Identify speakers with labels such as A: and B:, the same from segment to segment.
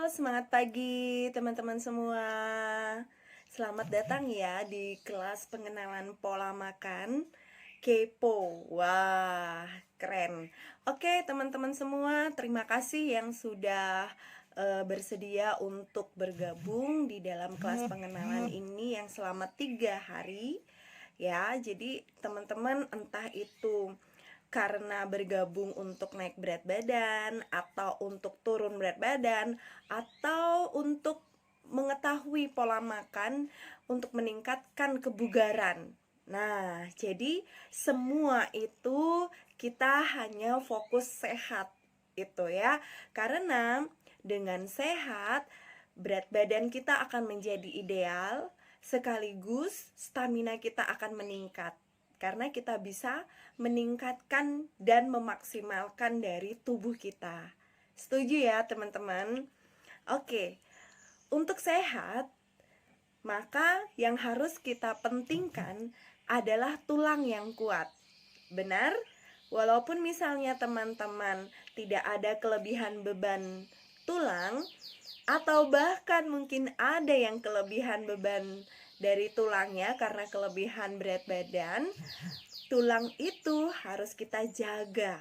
A: Semangat pagi teman-teman semua. Selamat datang ya di kelas pengenalan pola makan kepo. Wah, keren. Oke, teman-teman semua, terima kasih yang sudah bersedia untuk bergabung di dalam kelas pengenalan ini yang selama 3 hari. Ya, jadi teman-teman entah itu karena bergabung untuk naik berat badan atau untuk turun berat badan atau untuk mengetahui pola makan untuk meningkatkan kebugaran. Nah, jadi semua itu kita hanya fokus sehat itu ya. Karena dengan sehat berat badan kita akan menjadi ideal sekaligus stamina kita akan meningkat karena kita bisa meningkatkan dan memaksimalkan dari tubuh kita. Setuju ya teman-teman? Oke, untuk sehat, maka yang harus kita pentingkan adalah tulang yang kuat. Benar? Walaupun misalnya teman-teman tidak ada kelebihan beban tulang, atau bahkan mungkin ada yang kelebihan beban dari tulangnya karena kelebihan berat badan, tulang itu harus kita jaga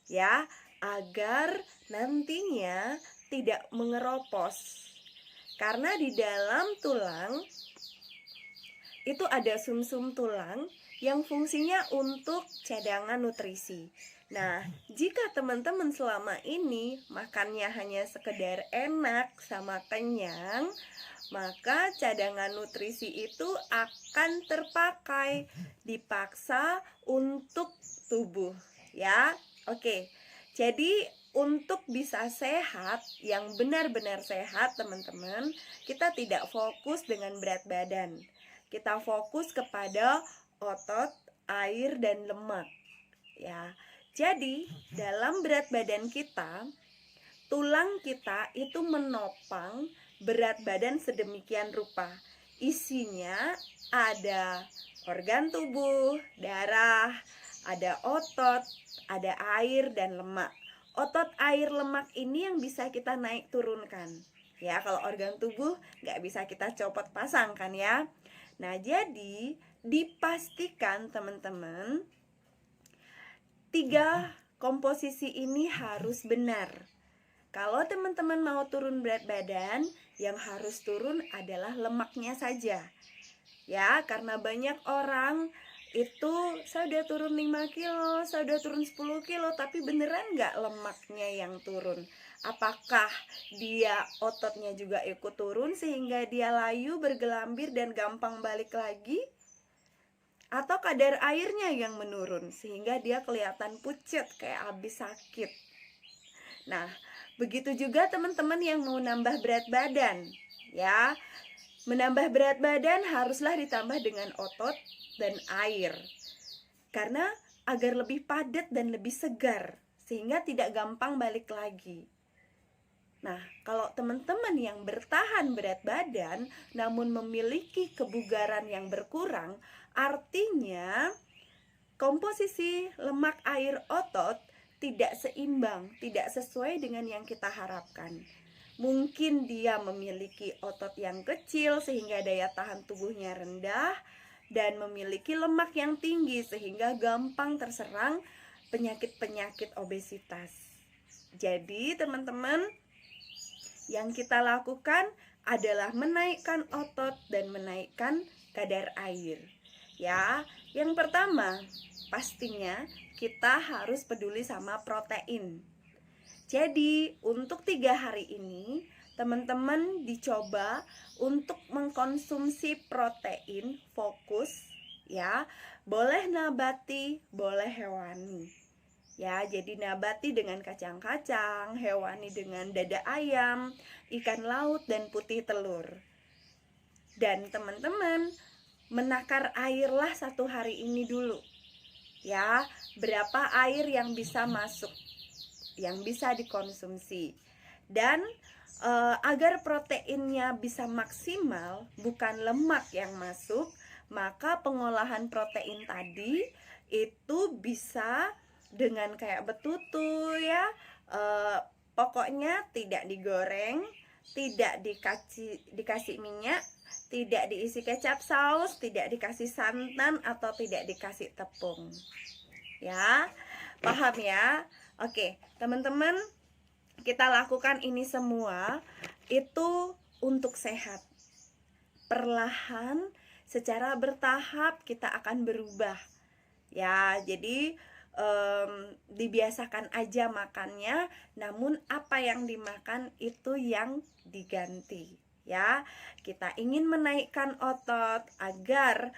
A: ya, agar nantinya tidak mengeropos. Karena di dalam tulang itu ada sumsum tulang yang fungsinya untuk cadangan nutrisi. Nah, jika teman-teman selama ini makannya hanya sekedar enak sama kenyang, maka cadangan nutrisi itu akan terpakai, dipaksa untuk tubuh ya. Oke, jadi untuk bisa sehat, yang benar-benar sehat teman-teman, kita tidak fokus dengan berat badan. Kita fokus kepada otot, air, dan lemak ya. Jadi dalam berat badan kita, tulang kita itu menopang berat badan sedemikian rupa. Isinya ada organ tubuh, darah, ada otot, ada air dan lemak. Otot, air, lemak ini yang bisa kita naik turunkan ya. Kalau organ tubuh nggak bisa kita copot pasang kan ya. Nah, jadi dipastikan teman-teman 3 komposisi ini harus benar. Kalau teman-teman mau turun berat badan, yang harus turun adalah lemaknya saja ya. Karena banyak orang itu saya udah turun 5 kilo, saya udah turun 10 kilo, tapi beneran nggak lemaknya yang turun? Apakah dia ototnya juga ikut turun sehingga dia layu, bergelambir, dan gampang balik lagi? Atau kadar airnya yang menurun sehingga dia kelihatan pucat kayak habis sakit? Nah, begitu juga teman-teman yang mau nambah berat badan ya. Menambah berat badan haruslah ditambah dengan otot dan air, karena agar lebih padat dan lebih segar sehingga tidak gampang balik lagi. Nah, kalau teman-teman yang bertahan berat badan namun memiliki kebugaran yang berkurang, artinya komposisi lemak, air, otot tidak seimbang, tidak sesuai dengan yang kita harapkan. Mungkin dia memiliki otot yang kecil sehingga daya tahan tubuhnya rendah, dan memiliki lemak yang tinggi sehingga gampang terserang penyakit-penyakit obesitas. Jadi teman-teman, yang kita lakukan adalah menaikkan otot dan menaikkan kadar air ya. Yang pertama, pastinya kita harus peduli sama protein. Jadi untuk 3 hari ini teman-teman dicoba untuk mengkonsumsi protein fokus ya. Boleh nabati, boleh hewani ya. Jadi nabati dengan kacang-kacang, hewani dengan dada ayam, ikan laut, dan putih telur. Dan teman-teman menakar airlah 1 hari ini dulu ya. Berapa air yang bisa masuk, yang bisa dikonsumsi. Dan agar proteinnya bisa maksimal, bukan lemak yang masuk, maka pengolahan protein tadi itu bisa dengan kayak betutu ya. Pokoknya tidak digoreng, tidak dikasih minyak, tidak diisi kecap saus, tidak dikasih santan, atau tidak dikasih tepung. Ya, paham ya? Oke, teman-teman, kita lakukan ini semua itu untuk sehat. Perlahan, secara bertahap kita akan berubah. Ya, jadi dibiasakan aja makannya, namun apa yang dimakan itu yang diganti. Ya, kita ingin menaikkan otot agar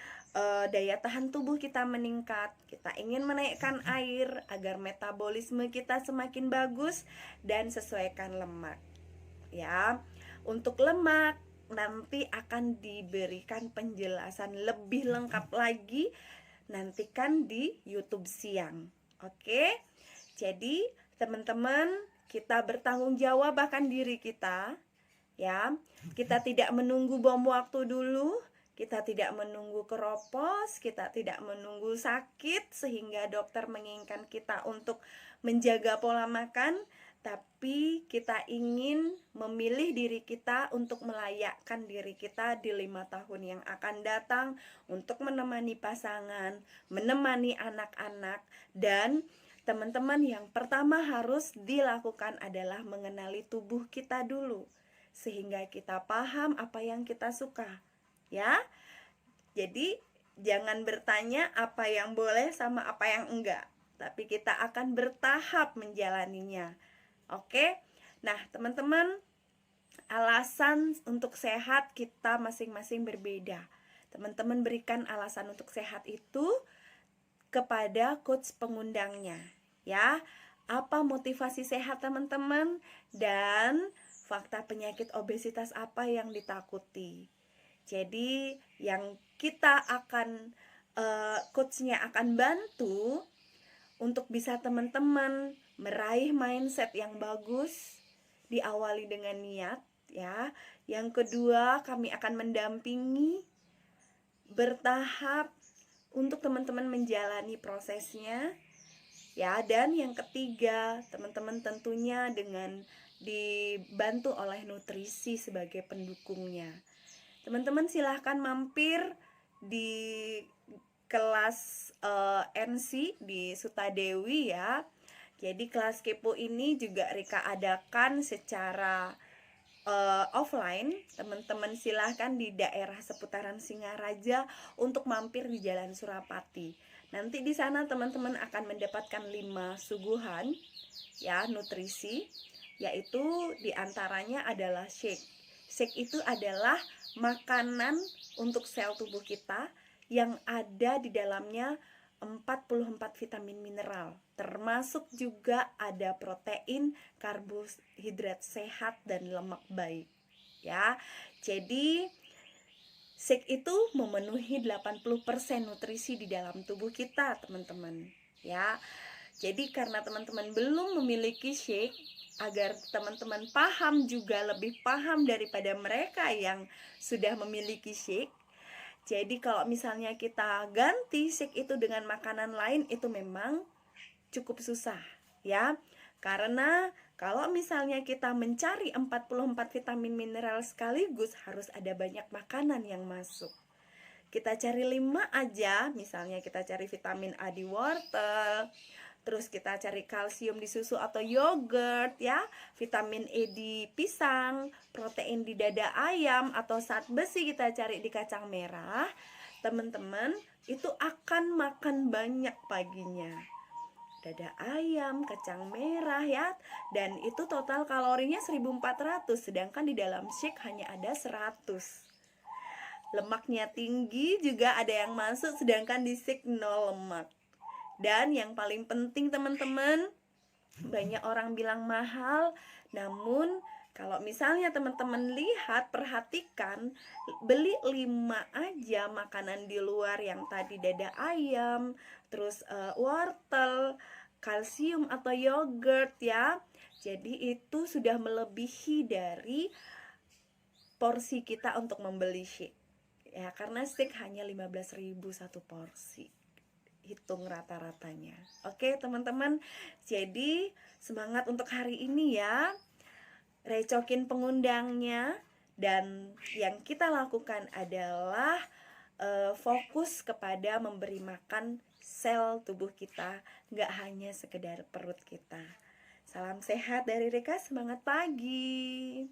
A: daya tahan tubuh kita meningkat. Kita ingin menaikkan air agar metabolisme kita semakin bagus, dan sesuaikan lemak. Ya, untuk lemak nanti akan diberikan penjelasan lebih lengkap lagi, nantikan di YouTube siang. Oke. Jadi, teman-teman, kita bertanggung jawab akan diri kita, ya. Kita tidak menunggu bom waktu dulu, kita tidak menunggu keropos, kita tidak menunggu sakit sehingga dokter menginginkan kita untuk menjaga pola makan, tapi kita ingin memilih diri kita untuk melayakkan diri kita di 5 tahun yang akan datang, untuk menemani pasangan, menemani anak-anak. Dan teman-teman, yang pertama harus dilakukan adalah mengenali tubuh kita dulu, sehingga kita paham apa yang kita suka. Ya, jadi jangan bertanya apa yang boleh sama apa yang enggak, tapi kita akan bertahap menjalaninya. Oke, nah teman-teman, alasan untuk sehat kita masing-masing berbeda. Teman-teman berikan alasan untuk sehat itu kepada coach pengundangnya, ya. Apa motivasi sehat teman-teman, dan fakta penyakit obesitas apa yang ditakuti. Jadi yang kita akan coachnya akan bantu untuk bisa teman-teman meraih mindset yang bagus, diawali dengan niat, ya. Yang kedua, kami akan mendampingi bertahap untuk teman-teman menjalani prosesnya, ya. Dan yang ketiga, teman-teman tentunya dengan dibantu oleh nutrisi sebagai pendukungnya. Teman-teman silahkan mampir di kelas NC di Sutadewi, ya. Jadi kelas kepo ini juga Rika adakan secara offline. Teman-teman silahkan di daerah seputaran Singaraja untuk mampir di Jalan Surapati. Nanti di sana teman-teman akan mendapatkan 5 suguhan, ya, nutrisi, yaitu diantaranya adalah shake. Shake itu adalah makanan untuk sel tubuh kita yang ada di dalamnya 44 vitamin mineral, termasuk juga ada protein, karbohidrat sehat, dan lemak baik, ya. Jadi shake itu memenuhi 80% nutrisi di dalam tubuh kita, teman-teman, ya. Jadi karena teman-teman belum memiliki shake, agar teman-teman paham juga lebih paham daripada mereka yang sudah memiliki shake. Jadi kalau misalnya kita ganti shake itu dengan makanan lain, itu memang cukup susah, ya. Karena kalau misalnya kita mencari 44 vitamin mineral sekaligus, harus ada banyak makanan yang masuk. Kita cari 5 aja, misalnya kita cari vitamin A di wortel, terus kita cari kalsium di susu atau yogurt, ya, vitamin E di pisang, protein di dada ayam, atau zat besi kita cari di kacang merah. Teman-teman itu akan makan banyak paginya. Dada ayam, kacang merah, ya. Dan itu total kalorinya 1400, sedangkan di dalam shake hanya ada 100. Lemaknya tinggi juga ada yang masuk, sedangkan di shake 0 lemak. Dan yang paling penting teman-teman, banyak orang bilang mahal, namun kalau misalnya teman-teman lihat, perhatikan, beli 5 aja makanan di luar yang tadi dada ayam, terus wortel, kalsium atau yogurt, ya. Jadi itu sudah melebihi dari porsi kita untuk membeli shake, ya, karena shake hanya 15.000 satu porsi. Hitung rata-ratanya. Oke teman-teman, jadi semangat untuk hari ini, ya. recokin pengundangnya, dan yang kita lakukan adalah fokus kepada memberi makan sel tubuh kita, nggak hanya sekedar perut kita. Salam sehat dari Rika, semangat pagi.